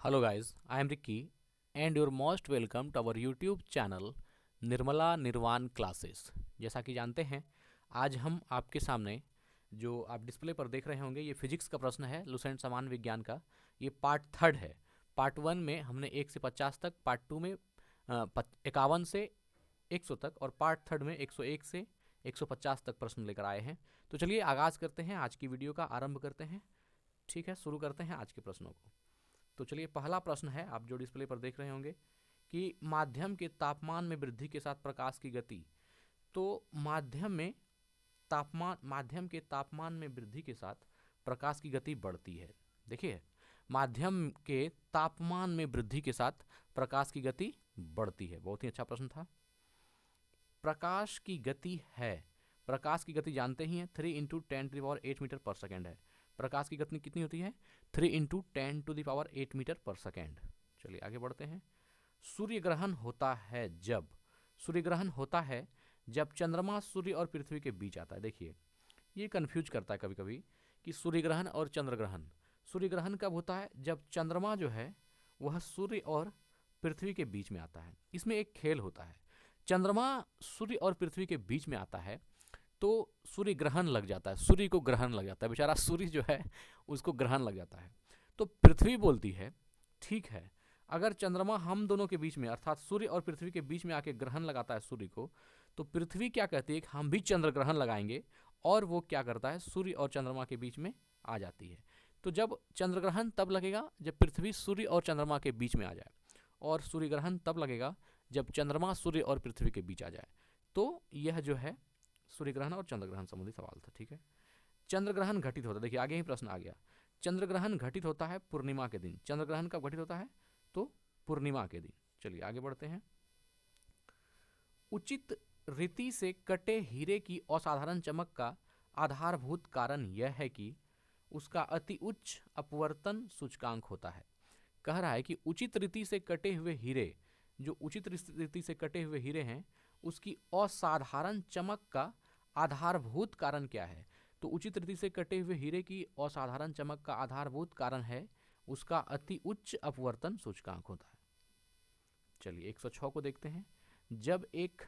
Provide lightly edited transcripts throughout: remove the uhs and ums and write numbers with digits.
Hello guys, I am Ricky and you're most welcome to our YouTube channel Nirmala निर्वाण classes. जैसा कि जानते हैं, आज हम आपके सामने जो आप डिस्प्ले पर देख रहे होंगे ये फिजिक्स का प्रश्न है, लुसेंट समान विज्ञान का। ये पार्ट थर्ड है। पार्ट वन में हमने 1 से 50 तक, पार्ट टू में 51 से 100 तक और पार्ट थर्ड में 101 से 150 तक प्रश्न लेकर आए हैं। तो चलिए आगाज़ करते हैं, आज की वीडियो का आरंभ करते हैं। ठीक है, शुरू करते हैं आज के प्रश्नों को। तो चलिए पहला प्रश्न है, आप जो डिस्प्ले पर देख रहे होंगे कि माध्यम के तापमान में वृद्धि के साथ प्रकाश की गति। तो माध्यम के तापमान में वृद्धि के साथ प्रकाश की गति बढ़ती है। देखिए, माध्यम के तापमान में वृद्धि के साथ प्रकाश की गति बढ़ती है। बहुत ही अच्छा प्रश्न था। प्रकाश की गति है, प्रकाश की गति जानते ही हैं, 3 × 10⁸ मीटर पर सेकेंड है। प्रकाश की गति कितनी होती है? 3 × 10⁸ मीटर पर सेकेंड। चलिए आगे बढ़ते हैं। सूर्य ग्रहण होता है जब, सूर्य ग्रहण होता है जब चंद्रमा सूर्य और पृथ्वी के बीच आता है। देखिए, ये कंफ्यूज करता है कभी कभी कि सूर्य ग्रहण और चंद्र ग्रहण। सूर्य ग्रहण कब होता है? जब चंद्रमा जो है वह सूर्य और पृथ्वी के बीच में आता है। इसमें एक खेल होता है, चंद्रमा सूर्य और पृथ्वी के बीच में आता है तो सूर्य ग्रहण लग जाता है, सूर्य को ग्रहण लग जाता है, बेचारा सूर्य जो है उसको ग्रहण लग जाता है। तो पृथ्वी बोलती है ठीक है, अगर चंद्रमा हम दोनों के बीच में अर्थात सूर्य और पृथ्वी के बीच में आके ग्रहण लगाता है सूर्य को, तो पृथ्वी क्या कहती है कि हम भी चंद्र ग्रहण लगाएंगे, और वो क्या करता है, सूर्य और चंद्रमा के बीच में आ जाती है। तो जब चंद्र ग्रहण तब लगेगा जब पृथ्वी सूर्य और चंद्रमा के बीच में आ जाए, और सूर्य ग्रहण तब लगेगा जब चंद्रमा सूर्य और पृथ्वी के बीच आ जाए। तो यह जो है सूर्य ग्रहण और चंद्र ग्रहण संबंधी सवाल था। ठीक है, चंद्र ग्रहण घटित होता है, देखिए आगे ही प्रश्न आ गया। चंद्र ग्रहण घटित होता है पूर्णिमा के दिन। चंद्र ग्रहण कब घटित होता है? तो पूर्णिमा के दिन। चलिए आगे बढ़ते हैं। उचित रीति से कटे हीरे की असाधारण चमक का आधारभूत कारण यह है कि उसका अति उच्च अपवर्तन सूचकांक होता है। कह रहा है कि उचित रीति से कटे हुए हीरे, जो उचित रीति से कटे हुए हीरे हैं, उसकी असाधारण चमक का आधारभूत कारण क्या है? तो उचित रीति से कटे हुए हीरे की असाधारण चमक का आधारभूत कारण है उसका अति उच्च अपवर्तन सूचकांक होता है। चलिए 106 को देखते हैं। जब एक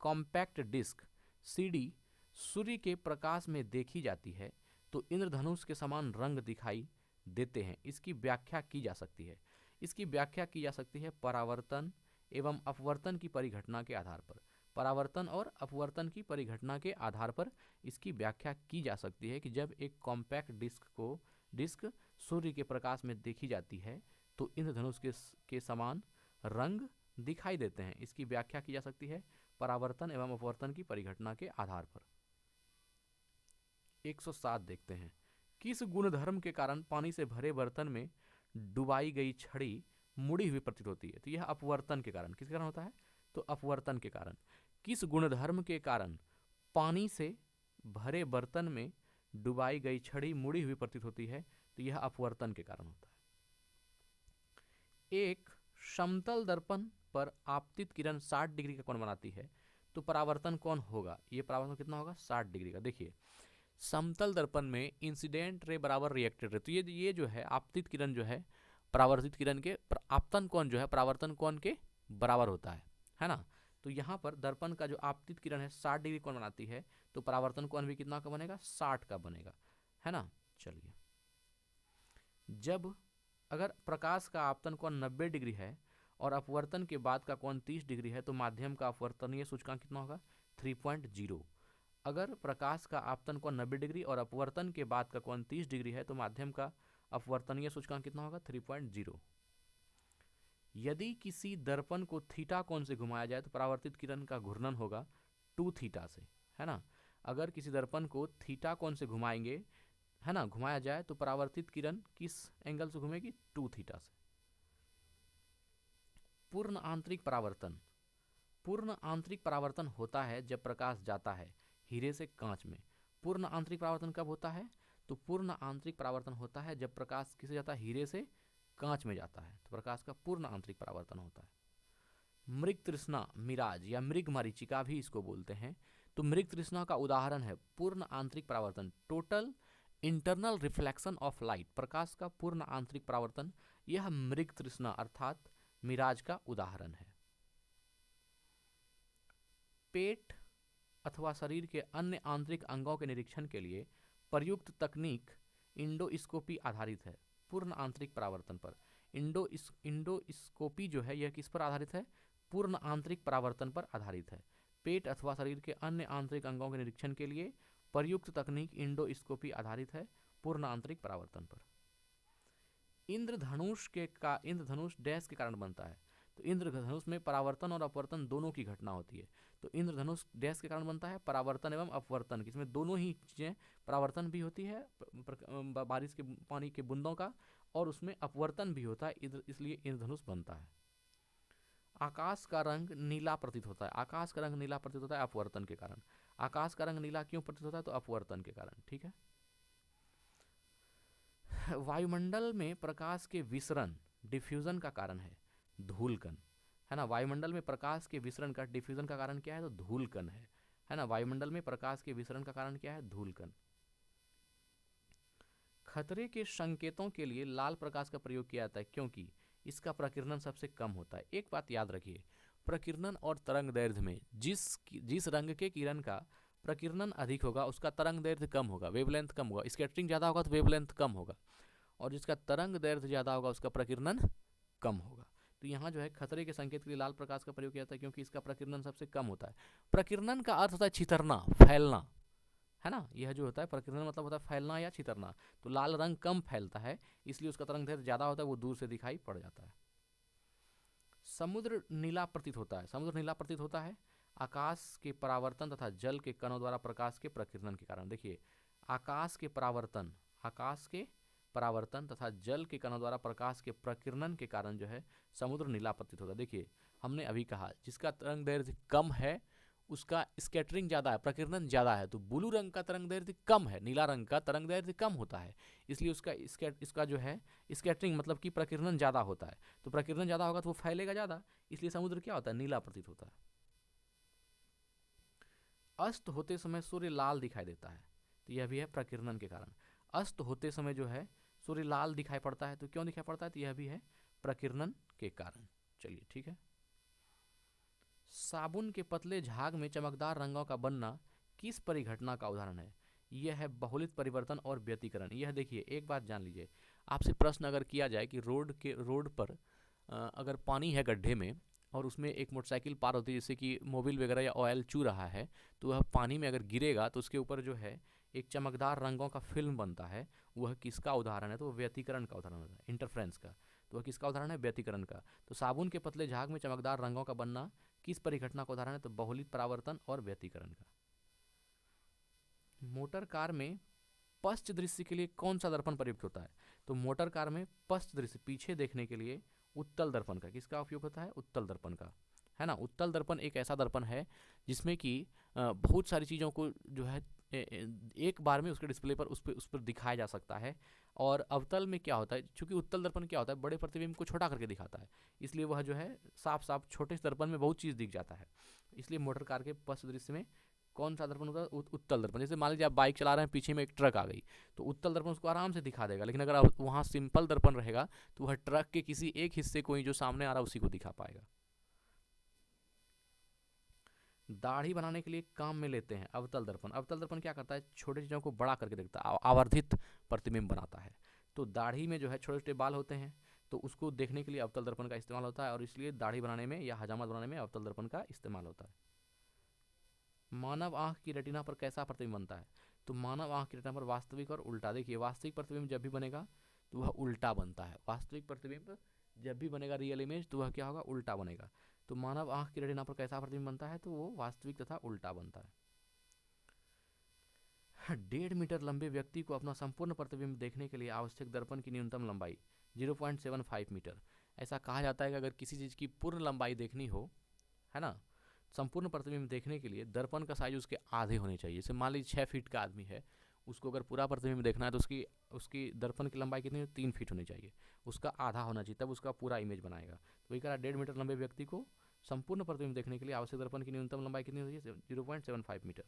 कॉम्पैक्ट डिस्क सीडी सूर्य के प्रकाश में देखी जाती है तो इंद्रधनुष के समान रंग दिखाई देते हैं। इसकी व्याख्या की जा सकती है। इसकी व्याख्या की जा सकती है परावर्तन एवं अपवर्तन की परिघटना के आधार पर। परावर्तन और अपवर्तन की परिघटना के आधार पर इसकी व्याख्या की जा सकती है कि जब एक कॉम्पैक्ट डिस्क सूर्य के प्रकाश में देखी जाती है तो इंद्रधनुष के समान रंग दिखाई देते हैं। इसकी व्याख्या की जा सकती है परावर्तन एवं अपवर्तन की परिघटना के आधार पर। 107 देखते हैं। किस गुणधर्म के कारण पानी से भरे बर्तन में डुबाई गई छड़ी मुड़ी हुई प्रतीत होती है? तो यह अपवर्तन के कारण। किस कारण होता है? तो अपवर्तन के कारण। किस गुणधर्म के कारण पानी से भरे बर्तन में डुबाई गई छड़ी मुड़ी हुई प्रतीत होती है? तो यह अपवर्तन के कारण होता है। एक समतल दर्पण पर आपतित किरण 60 डिग्री का कोण बनाती है, तो परावर्तन कोण होगा? ये परावर्तन कितना होगा? 60 डिग्री का। देखिए, समतल दर्पण में इंसिडेंट रे बराबर रिएक्टेड रे, तो ये जो है आपतित किरण जो है परावर्तित किरण के आपतन कोण जो है परावर्तन कोण के बराबर होता है ना। तो यहाँ पर दर्पण का जो आपतित किरण है 60 डिग्री कोण बनाती है, तो परावर्तन कोण भी कितना का बनेगा? 60 का बनेगा, है ना। चलिए, जब अगर प्रकाश का आपतन कोण 90 डिग्री है और अपवर्तन के बाद का कोण 30 डिग्री है, तो माध्यम का अपवर्तनीय सूचकांक कितना होगा? 3.0। अगर प्रकाश का आपतन कोण 90 डिग्री और अपवर्तन के बाद का कोण 30 डिग्री है, तो माध्यम का अपवर्तनीय सूचकांक कितना होगा? 3.0। यदि किसी दर्पण को थीटा कोण से घुमाया जाए तो परावर्तित किरण का घूर्णन होगा 2 थीटा से, है ना। अगर किसी दर्पण को थीटा कोण से घुमाएंगे, है ना, घुमाया जाए तो परावर्तित किरण किस एंगल से घूमेगी? 2 थीटा से। पूर्ण आंतरिक परावर्तन। पूर्ण आंतरिक परावर्तन होता है जब प्रकाश जाता है हीरे से कांच में। पूर्ण आंतरिक परावर्तन कब होता है? तो पूर्ण आंतरिक परावर्तन होता है जब प्रकाश किसे जाता है? हीरे से कांच में जाता है, तो प्रकाश का पूर्ण आंतरिक परावर्तन होता है। मृग तृष्णा मिराज या मृग मरीचिका भी इसको बोलते हैं। तो मृग तृष्णा का उदाहरण है पूर्ण आंतरिक परावर्तन, total internal reflection of light, प्रकाश का पूर्ण आंतरिक परावर्तन, यह मृग तृष्णा अर्थात मिराज का उदाहरण है। पेट अथवा शरीर के अन्य आंतरिक अंगों के निरीक्षण के लिए प्रयुक्त तकनीक इंडोस्कोपी आधारित है, पूर्ण आंतरिक परावर्तन पर। इंडोस्कोपी जो है यह किस पर आधारित है? पूर्ण आंतरिक परावर्तन पर आधारित है। पेट अथवा शरीर के अन्य आंतरिक अंगों के निरीक्षण के लिए प्रयुक्त तकनीक इंडोस्कोपी आधारित है, पूर्ण आंतरिक परावर्तन पर। इंद्रधनुष डैश के कारण बनता है, तो इंद्रधनुष में परावर्तन और अपवर्तन दोनों की घटना होती है। तो इंद्रधनुष डैश के कारण बनता है? परावर्तन एवं अपवर्तन, इसमें दोनों ही चीजें, परावर्तन भी होती है बारिश के पानी के बूंदों का, और उसमें अपवर्तन भी होता है, इसलिए इंद्रधनुष बनता है। आकाश का रंग नीला प्रतीत होता है। आकाश का रंग नीला प्रतीत होता है अपवर्तन के कारण। आकाश का रंग नीला क्यों प्रतीत होता है? तो अपवर्तन के कारण। ठीक है। वायुमंडल में प्रकाश के विसरण, डिफ्यूजन का कारण है धूलकण, है ना। वायुमंडल में प्रकाश के विसरण का, डिफ्यूजन का कारण क्या है? तो धूलकण है ना। वायुमंडल में प्रकाश के विसरण का कारण क्या है? धूलकण। खतरे के संकेतों के लिए लाल प्रकाश का प्रयोग किया जाता है क्योंकि इसका प्रकीर्णन सबसे कम होता है। एक बात याद रखिए, प्रकीर्णन और तरंग दैर्ध्य में जिस रंग के किरण का प्रकीर्णन अधिक होगा उसका तरंग दैर्ध्य कम होगा, वेवलेंथ कम होगा। स्कैटरिंग ज़्यादा होगा तो वेवलेंथ कम होगा, और जिसका तरंग दैर्ध्य ज़्यादा होगा उसका प्रकीर्णन कम होगा। तो यहाँ जो है खतरे के संकेत के लिए लाल प्रकाश का प्रयोग किया जाता है क्योंकि इसका प्रकीर्णन सबसे कम होता है। प्रकीर्णन का अर्थ होता है छितरना, फैलना, है ना। यह जो होता है प्रकीर्णन मतलब होता है फैलना या छितरना। तो लाल रंग कम फैलता है, इसलिए उसका तरंग दैर्ध्य ज़्यादा होता है, वो दूर से दिखाई पड़ जाता है। समुद्र नीला प्रतीत होता है। समुद्र नीला प्रतीत होता है आकाश के परावर्तन तथा जल के कणों द्वारा प्रकाश के प्रकीर्णन के कारण। देखिए, आकाश के परावर्तन तथा जल के कणों द्वारा प्रकाश के प्रकीर्णन के कारण जो है समुद्र नीला प्रतीत होता है। देखिए, हमने अभी कहा जिसका तरंग दैर्ध्य कम है उसका स्कैटरिंग ज़्यादा है, प्रकीर्णन ज़्यादा है। तो ब्लू रंग का तरंग दैर्ध्य कम है, नीला रंग का तरंग दैर्ध्य कम होता है, इसलिए इसका जो है स्कैटरिंग मतलब कि प्रकीर्णन ज़्यादा होता है। तो प्रकीर्णन ज़्यादा होगा तो वो फैलेगा ज़्यादा, इसलिए समुद्र क्या होता है? नीला प्रतीत होता है। अस्त होते समय सूर्य लाल दिखाई देता है, तो यह भी है प्रकीर्णन के कारण। अस्त होते समय जो है सूर्य लाल दिखाई पड़ता है, तो क्यों दिखाई पड़ता है? तो यह भी है प्रकीर्णन के कारण। चलिए ठीक है। साबुन के पतले झाग में चमकदार रंगों का बनना किस परिघटना का उदाहरण है? यह है बहुलित परिवर्तन और व्यतिकरण। यह देखिए, एक बात जान लीजिए, आपसे प्रश्न अगर किया जाए कि रोड पर अगर पानी है गड्ढे में और उसमें एक मोटरसाइकिल पार होती है, जैसे कि मोबिल वगैरह या ऑयल चू रहा है, तो वह पानी में अगर गिरेगा तो उसके ऊपर जो है एक चमकदार रंगों का फिल्म बनता है, वह किसका उदाहरण है? तो वह व्यतिकरण का उदाहरण है, इंटरफ्रेंस का। तो वह किसका उदाहरण है? व्यतिकरण का। तो साबुन के पतले झाग में चमकदार रंगों का बनना किस परिघटना का उदाहरण है? तो बहुलित परावर्तन और व्यतिकरण का। मोटर कार में पश्च दृश्य के लिए कौन सा दर्पण प्रयुक्त होता है? तो मोटर कार में पश्च दृश्य, पीछे देखने के लिए उत्तल दर्पण का, किसका उपयोग होता है? उत्तल दर्पण का, है ना। उत्तल दर्पण एक ऐसा दर्पण है जिसमें कि बहुत सारी चीज़ों को जो है एक बार में उसके डिस्प्ले पर उस पर दिखाया जा सकता है। और अवतल में क्या होता है, चूंकि उत्तल दर्पण क्या होता है, बड़े प्रतिबिंब को छोटा करके दिखाता है, इसलिए वह जो है साफ साफ छोटे दर्पण में बहुत चीज़ दिख जाता है। इसलिए मोटर कार के पश्च दृश्य में कौन सा दर्पण होता है? उत्तल दर्पण। जैसे मान लीजिए आप बाइक चला रहे हैं, पीछे में एक ट्रक आ गई, तो उत्तल दर्पण उसको आराम से दिखा देगा। लेकिन अगर वहाँ सिंपल दर्पण रहेगा तो वह ट्रक के किसी एक हिस्से को ही जो सामने आ रहा है उसी को दिखा पाएगा। दाढ़ी बनाने के लिए काम में लेते हैं अवतल दर्पण। अवतल दर्पण क्या करता है? छोटे चीज़ों को बड़ा करके देखता है, आवर्धित प्रतिबिंब बनाता है। तो दाढ़ी में जो है छोटे छोटे बाल होते हैं, तो उसको देखने के लिए अवतल दर्पण का इस्तेमाल होता है, और इसलिए दाढ़ी बनाने में या हजामत बनाने में अवतल दर्पण का इस्तेमाल होता है। मानव आंख की रेटिना पर कैसा प्रतिबिंब बनता है? तो मानव आंख की रेटिना पर वास्तविक और उल्टा। देखिए, वास्तविक प्रतिबिंब जब भी बनेगा तो वह उल्टा बनता है। वास्तविक प्रतिबिंब जब भी बनेगा रियल इमेज, तो वह क्या होगा? उल्टा बनेगा। तो मानव आंख की रेटिना पर कैसा प्रतिबिंब बनता है? तो वो वास्तविक तथा उल्टा बनता है। 1.5 मीटर लंबे व्यक्ति को अपना संपूर्ण प्रतिबिंब देखने के लिए आवश्यक दर्पण की न्यूनतम लंबाई 0.75 मीटर। ऐसा कहा जाता है कि अगर किसी चीज़ की पूर्ण लंबाई देखनी हो, है ना, संपूर्ण प्रतिबिंब देखने के लिए दर्पण का साइज उसके आधे होने चाहिए। जैसे मान लीजिए 6 फीट का आदमी है, उसको अगर पूरा प्रतिबिंब देखना है तो उसकी दर्पण की लंबाई कितनी? 3 फीट होनी चाहिए, उसका आधा होना चाहिए, तब उसका पूरा इमेज बनाएगा। तो वही कहा, 1.5 मीटर लंबे व्यक्ति को संपूर्ण प्रतिबिंब देखने के लिए आवश्यक दर्पण की न्यूनतम लंबाई कितनी होती है? 0.75 मीटर।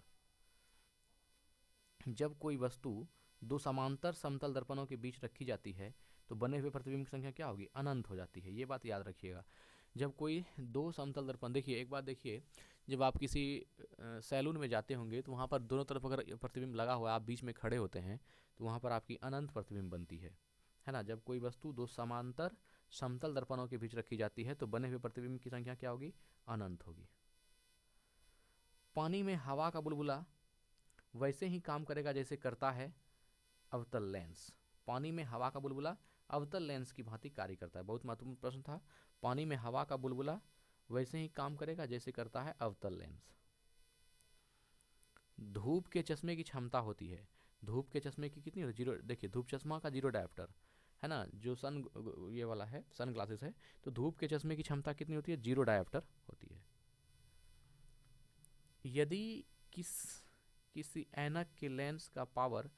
जब कोई वस्तु दो समांतर समतल दर्पणों के बीच रखी जाती है तो बने हुए प्रतिबिंब की संख्या क्या होगी, अनंत हो जाती है। ये बात याद रखिएगा। जब कोई दो समतल दर्पण, देखिए एक बात देखिए, जब आप किसी सैलून में जाते होंगे तो वहाँ पर दोनों तरफ अगर प्रतिबिंब लगा हुआ है, आप बीच में खड़े होते हैं तो वहाँ पर आपकी अनंत प्रतिबिंब बनती है ना। जब कोई वस्तु दो समांतर समतल दर्पणों के बीच रखी जाती है तो बने हुए प्रतिबिंब की संख्या क्या होगी, अनंत होगी। पानी में हवा का बुलबुला वैसे ही काम करेगा जैसे करता है अवतल लेंस। पानी में हवा का बुलबुला अवतल लेंस की भांति कार्य करता है। बहुत महत्वपूर्ण प्रश्न था। पानी में हवा का बुलबुला वैसे ही काम करेगा जैसे करता है अवतल लेंस। धूप के चश्मे की क्षमता होती है, धूप के चश्मे की कितनी होती है, 0। देखिए धूप चश्मा का 0 डायोप्टर है ना, जो सन ये वाला है सन ग्लासेस है, तो धूप के चश्मे की क्षमता कितनी होती है, 0 डायोप्टर होती है। यदि किसी ऐनक के लेंस का पावर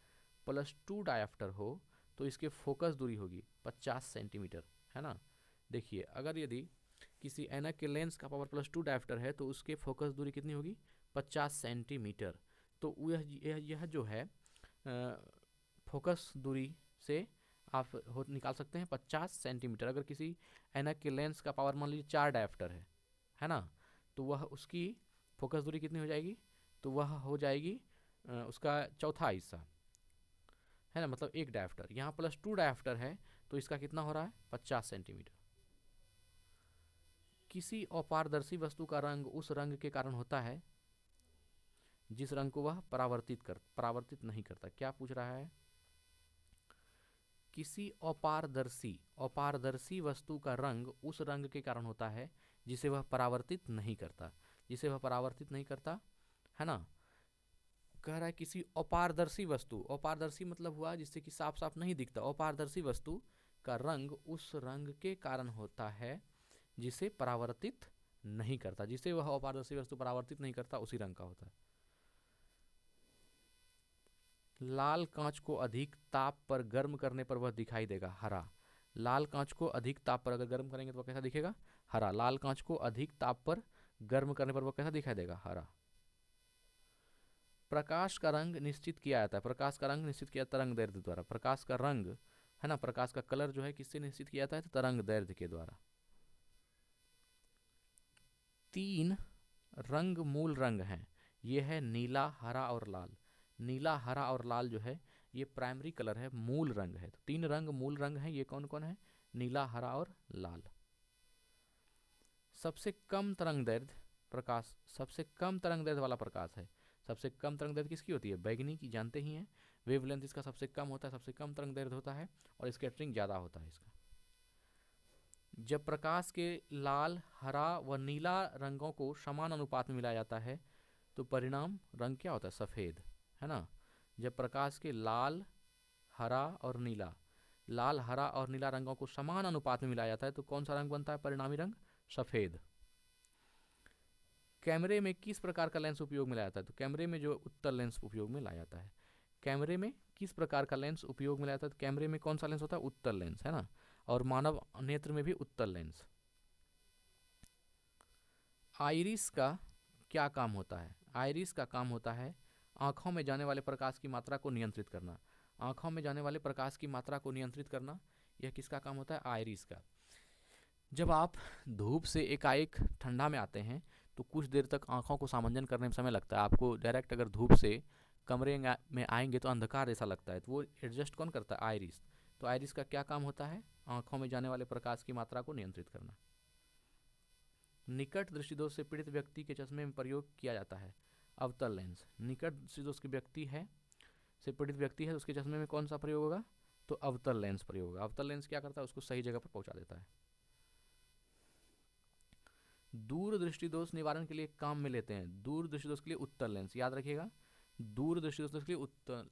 +2 डायोप्टर हो तो इसके फोकस दूरी होगी 50 सेंटीमीटर, है ना। देखिए अगर यदि किसी ऐनक के लेंस का पावर +2 डायोप्टर है तो उसके फोकस दूरी कितनी होगी, 50 सेंटीमीटर। तो यह जो है फोकस दूरी से आप निकाल सकते हैं 50 सेंटीमीटर। अगर किसी ऐनक के लेंस का पावर मान लीजिए 4 डायोप्टर है ना, तो वह उसकी फोकस दूरी कितनी हो जाएगी, तो वह हो जाएगी उसका चौथा हिस्सा, है ना, मतलब 1 डायोप्टर। यहाँ +2 डायोप्टर है तो इसका कितना हो रहा है, 50 सेंटीमीटर। किसी अपारदर्शी वस्तु का रंग उस रंग के कारण होता है जिस रंग को वह परावर्तित नहीं करता। क्या पूछ रहा है, किसी अपारदर्शी वस्तु का रंग उस रंग के कारण होता है जिसे वह परावर्तित नहीं करता, जिसे वह परावर्तित नहीं करता, है ना। कह रहा है किसी अपारदर्शी वस्तु, अपारदर्शी मतलब हुआ जिससे कि साफ साफ नहीं दिखता, अपारदर्शी वस्तु का रंग उस रंग के कारण होता है जिसे परावर्तित नहीं करता, जिसे वह अपारदर्शी वस्तु परावर्तित नहीं करता उसी रंग का होता है। लाल कांच को अधिक ताप पर गर्म करने पर वह दिखाई देगा हरा। लाल कांच को अधिक ताप पर अगर गर्म करेंगे तो वह कैसा दिखेगा, हरा। लाल कांच को अधिक ताप पर गर्म करने पर वह कैसा दिखाई देगा, हरा। प्रकाश का रंग निश्चित किया जाता है, प्रकाश का रंग निश्चित किया तरंग दैर्ध्य द्वारा। प्रकाश का रंग है ना, प्रकाश का कलर जो है किससे निश्चित किया जाता है, तो तरंग दैर्ध्य के द्वारा। 3 रंग मूल रंग हैं, ये है नीला, हरा और लाल। नीला, हरा और लाल जो है ये प्राइमरी कलर है, मूल रंग है। तो 3 रंग मूल रंग हैं, ये कौन कौन है, नीला, हरा और लाल। सबसे कम तरंग दैर्ध्य प्रकाश, सबसे कम तरंग दैर्ध्य वाला प्रकाश है। सबसे कम तरंग दैर्ध्य किसकी होती है, बैगनी की, जानते ही हैं। वेवलेंथ इसका सबसे कम होता है, सबसे कम तरंग दैर्ध्य होता है और स्कैटरिंग ज़्यादा होता है इसका। जब प्रकाश के लाल, हरा व नीला रंगों को समान अनुपात में मिलाया जाता है तो परिणाम रंग क्या होता है, सफ़ेद, है ना। जब प्रकाश के लाल, हरा और नीला, लाल, हरा और नीला रंगों को समान अनुपात में मिलाया जाता है तो कौन सा रंग बनता है, परिणामी रंग सफ़ेद। कैमरे में किस प्रकार का लेंस उपयोग में लाया जाता है, तो कैमरे में जो उत्तल लेंस उपयोग में लाया जाता है। कैमरे में किस प्रकार का लेंस उपयोग में लाया जाता है, तो कैमरे में कौन सा लेंस होता है, उत्तल लेंस, है ना। और मानव नेत्र में भी उत्तल लेंस। आइरिस का क्या काम होता है, आइरिस का काम होता है आँखों में जाने वाले प्रकाश की मात्रा को नियंत्रित करना। आँखों में जाने वाले प्रकाश की मात्रा को नियंत्रित करना, यह किसका काम होता है, आइरिस का। जब आप धूप से एकाएक ठंडा में आते हैं तो कुछ देर तक आँखों को सामंजन करने में समय लगता है। आपको डायरेक्ट अगर धूप से कमरे में आएंगे तो अंधकार ऐसा लगता है, तो वो एडजस्ट कौन करता है, आइरिस। तो आइरिस का क्या काम होता है, आँखों में जाने वाले प्रकाश की मात्रा को नियंत्रित करना। निकट दृष्टिदोष से पीड़ित व्यक्ति के चश्मे में प्रयोग किया जाता है अवतल लेंस। निकट दृष्टिदोष के व्यक्ति है से पीड़ित व्यक्ति है, उसके चश्मे में कौन सा प्रयोग होगा, तो अवतल लेंस प्रयोग होगा। अवतल लेंस क्या करता है, उसको सही जगह पर पहुंचा देता है। दूर दृष्टिदोष निवारण के लिए काम में लेते हैं, दूर दृष्टिदोष के लिए उत्तल लेंस, याद रखिएगा। दूर दृष्टिदोष के लिए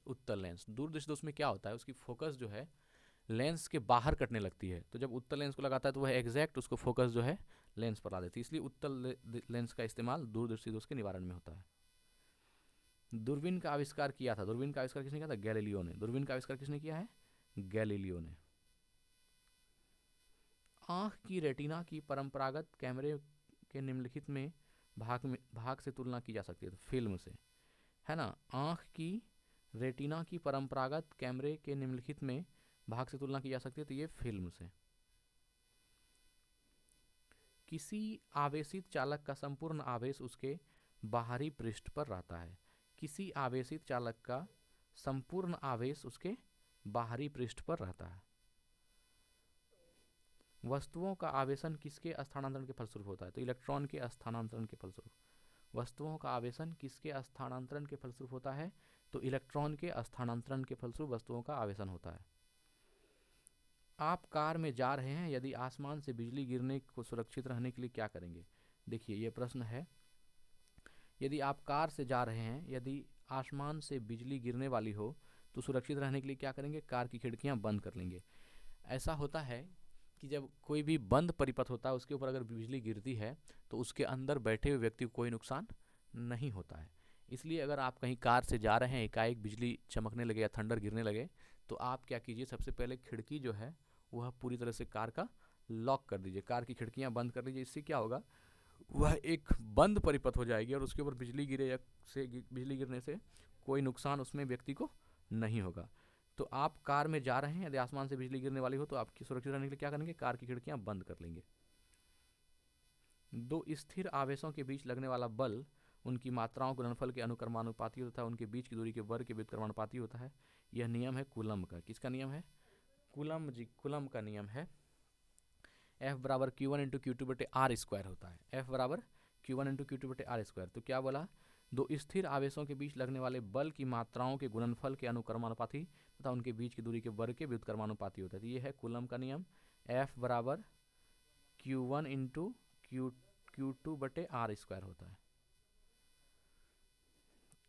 उत्तल लेंस। दूर दृष्टिदोष में क्या होता है, उसकी फोकस जो है लेंस के बाहर कटने लगती है, तो जब उत्तल लेंस को लगाता है तो वह एग्जैक्ट उसको फोकस जो है लेंस पर ला देती है, इसलिए उत्तल लेंस का इस्तेमाल दूर दृष्टिदोष के निवारण में होता है। दूरबीन का आविष्कार किया था, दूरबीन का आविष्कार किसने किया था, गैलीलियो ने। दूरबीन का आविष्कार किसने किया है, गैलीलियो ने। आँख की रेटिना की परंपरागत कैमरे के निम्नलिखित में भाग से तुलना की जा सकती है, तो फिल्म से, है ना। आँख की रेटिना की परंपरागत कैमरे के निम्नलिखित में भाग से तुलना की जा सकती है, तो ये फिल्म से। किसी आवेशित चालक का संपूर्ण आवेश उसके बाहरी पृष्ठ पर रहता है। किसी आवेशित चालक का संपूर्ण आवेश उसके बाहरी पृष्ठ पर रहता है। वस्तुओं का आवेशन किसके स्थानांतरण के फलस्वरूप होता है, तो इलेक्ट्रॉन के स्थानांतरण के फलस्वरूप। वस्तुओं का आवेशन किसके स्थानांतरण के फलस्वरूप होता है, तो इलेक्ट्रॉन के स्थानांतरण के फलस्वरूप वस्तुओं का आवेशन होता है। आप कार में जा रहे हैं, यदि आसमान से बिजली गिरने को सुरक्षित रहने के लिए क्या करेंगे। देखिए ये प्रश्न है, यदि आप कार से जा रहे हैं, यदि आसमान से बिजली गिरने वाली हो तो सुरक्षित रहने के लिए क्या करेंगे, कार की खिड़कियां बंद कर लेंगे। ऐसा होता है कि जब कोई भी बंद परिपथ होता है उसके ऊपर अगर बिजली गिरती है तो उसके अंदर बैठे हुए व्यक्ति को कोई नुकसान नहीं होता है। इसलिए अगर आप कहीं कार से जा रहे हैं, एकाएक बिजली चमकने लगे या थंडर गिरने लगे, तो आप क्या कीजिए, सबसे पहले खिड़की जो है वह पूरी तरह से कार का लॉक कर दीजिए, कार की खिड़कियां बंद कर लीजिए। इससे क्या होगा, वह एक बंद परिपथ हो जाएगी और उसके ऊपर बिजली गिरे या बिजली गिरने से कोई नुकसान उसमें व्यक्ति को नहीं होगा। तो आप कार में जा रहे हैं, यदि आसमान से बिजली गिरने वाली हो तो आपकी सुरक्षित रहने के लिए क्या करेंगे, कार की खिड़कियां बंद कर लेंगे। दो स्थिर आवेशों के बीच लगने वाला बल उनकी मात्राओं गुणनफल के अनुक्रमानुपाती होता है, उनके बीच की दूरी के वर्ग के व्युत्क्रमानुपाती होता है। यह नियम है कूलम का। किसका नियम है, कूलम का नियम है। F बराबर Q1 इंटू Q2 बटे आर स्क्वायर होता है। F बराबर Q1 इंटू Q2 बटे आर स्क्वायर। तो क्या बोला, दो स्थिर आवेशों के बीच लगने वाले बल की मात्राओं के गुणनफल के अनुक्रमानुपाती तथा उनके बीच की दूरी के वर्ग के व्युत्क्रमानुपाती होता है। तो ये है कूलम का नियम। F बराबर Q1 इंटू Q2 बटे आर स्क्वायर होता है।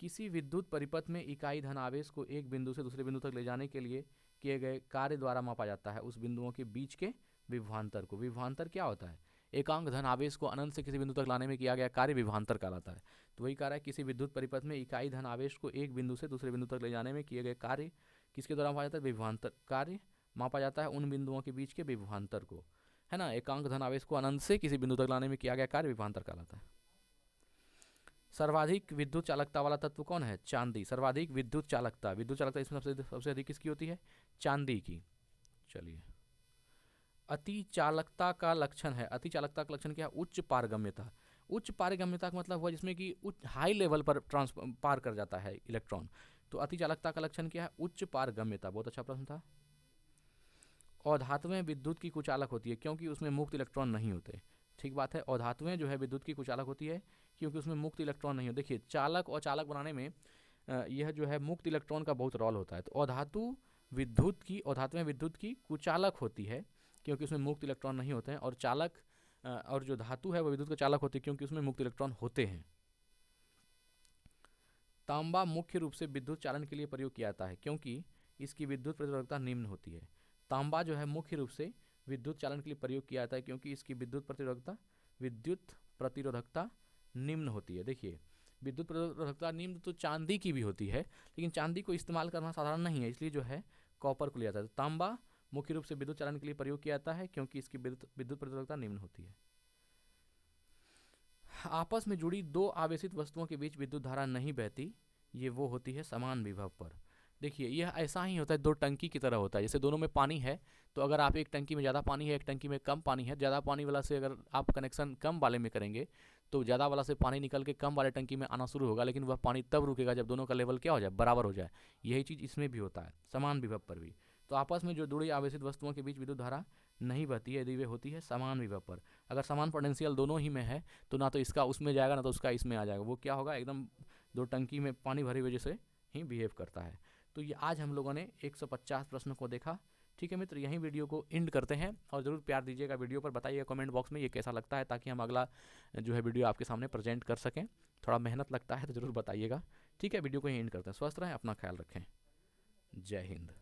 किसी विद्युत परिपथ में इकाई धन आवेश को एक बिंदु से दूसरे बिंदु तक ले जाने के लिए किए गए कार्य द्वारा मापा जाता है उस बिंदुओं के बीच के विभवांतर को। विभवांतर क्या होता है, एकांक धन आवेश को अनंत से किसी बिंदु तक लाने में किया गया कार्य विभवांतर कहलाता है। तो वही कार्य है, किसी विद्युत परिपथ में इकाई धन आवेश को एक बिंदु से दूसरे बिंदु तक ले जाने में किए गए कार्य किसके द्वारा मापा जाता है, विभवांतर। कार्य मापा जाता है उन बिंदुओं के बीच के विभवांतर को, है ना। एकांक धन आवेश को अनंत से किसी बिंदु तक लाने में किया गया कार्य विभवांतर कहलाता है। सर्वाधिक विद्युत चालकता वाला तत्व कौन है, चांदी। सर्वाधिक विद्युत चालकता इसमें सबसे अधिक किसकी होती है, चांदी की। चलिए, अति चालकता का लक्षण है। अति चालकता का लक्षण क्या है, उच्च पारगम्यता। उच्च पारगम्यता का मतलब हुआ जिसमें कि उच्च हाई लेवल पर पार कर जाता है इलेक्ट्रॉन। तो अति चालकता का लक्षण क्या है, उच्च पारगम्यता। बहुत अच्छा प्रश्न था। अधातुएं विद्युत की कुचालक होती है क्योंकि उसमें मुक्त इलेक्ट्रॉन नहीं होते। ठीक बात है, अधातुएं जो है विद्युत की कुचालक होती है क्योंकि उसमें मुक्त इलेक्ट्रॉन नहीं होते। देखिए, चालक और चालक बनाने में यह जो है मुक्त इलेक्ट्रॉन का बहुत रोल होता है। तो अधातुएं विद्युत की कुचालक होती है क्योंकि उसमें मुक्त इलेक्ट्रॉन नहीं होते हैं, और चालक और जो धातु है वो विद्युत का चालक होती है क्योंकि उसमें मुक्त इलेक्ट्रॉन होते हैं। तांबा मुख्य रूप से विद्युत चालन के लिए प्रयोग किया जाता है क्योंकि इसकी विद्युत प्रतिरोधकता निम्न होती है। तांबा जो है मुख्य रूप से विद्युत चालन के लिए प्रयोग किया जाता है क्योंकि इसकी विद्युत प्रतिरोधकता निम्न होती है। देखिए, विद्युत प्रतिरोधकता निम्न तो चांदी की भी होती है, लेकिन चांदी को इस्तेमाल करना साधारण नहीं है, इसलिए जो है कॉपर को लिया जाता है। तांबा मुख्य रूप से विद्युत चालन के लिए प्रयोग किया जाता है क्योंकि इसकी विद्युत प्रतिरोधकता निम्न होती है। आपस में जुड़ी दो आवेशित वस्तुओं के बीच विद्युत धारा नहीं बहती, ये वो होती है समान विभव पर। देखिए, यह ऐसा ही होता है, दो टंकी की तरह होता है। जैसे दोनों में पानी है, तो अगर आप एक टंकी में ज़्यादा पानी है, एक टंकी में कम पानी है, ज़्यादा पानी वाला से अगर आप कनेक्शन कम वाले में करेंगे तो ज़्यादा वाला से पानी निकल के कम वाले टंकी में आना शुरू होगा, लेकिन वह पानी तब रुकेगा जब दोनों का लेवल क्या हो जाए, बराबर हो जाए। यही चीज़ इसमें भी होता है, समान विभव पर भी। तो आपस में जो जुड़ी आवेशित वस्तुओं के बीच विद्युत धारा नहीं बहती है यदि वे होती है समान विभव पर। अगर समान पोटेंशियल दोनों ही में है तो ना तो इसका उसमें जाएगा ना तो उसका इसमें आ जाएगा। वो क्या होगा, एकदम दो टंकी में पानी भरी वजह से ही बिहेव करता है। तो ये आज हम लोगों ने 150 प्रश्नों को देखा। ठीक है मित्र, यहीं वीडियो को एंड करते हैं और ज़रूर प्यार दीजिएगा वीडियो पर। बताइएगा कमेंट बॉक्स में ये कैसा लगता है, ताकि हम अगला जो है वीडियो आपके सामने प्रेजेंट कर सकें। थोड़ा मेहनत लगता है तो ज़रूर बताइएगा। ठीक है, वीडियो को यहीं एंड करते हैं। स्वस्थ रहें, अपना ख्याल रखें। जय हिंद।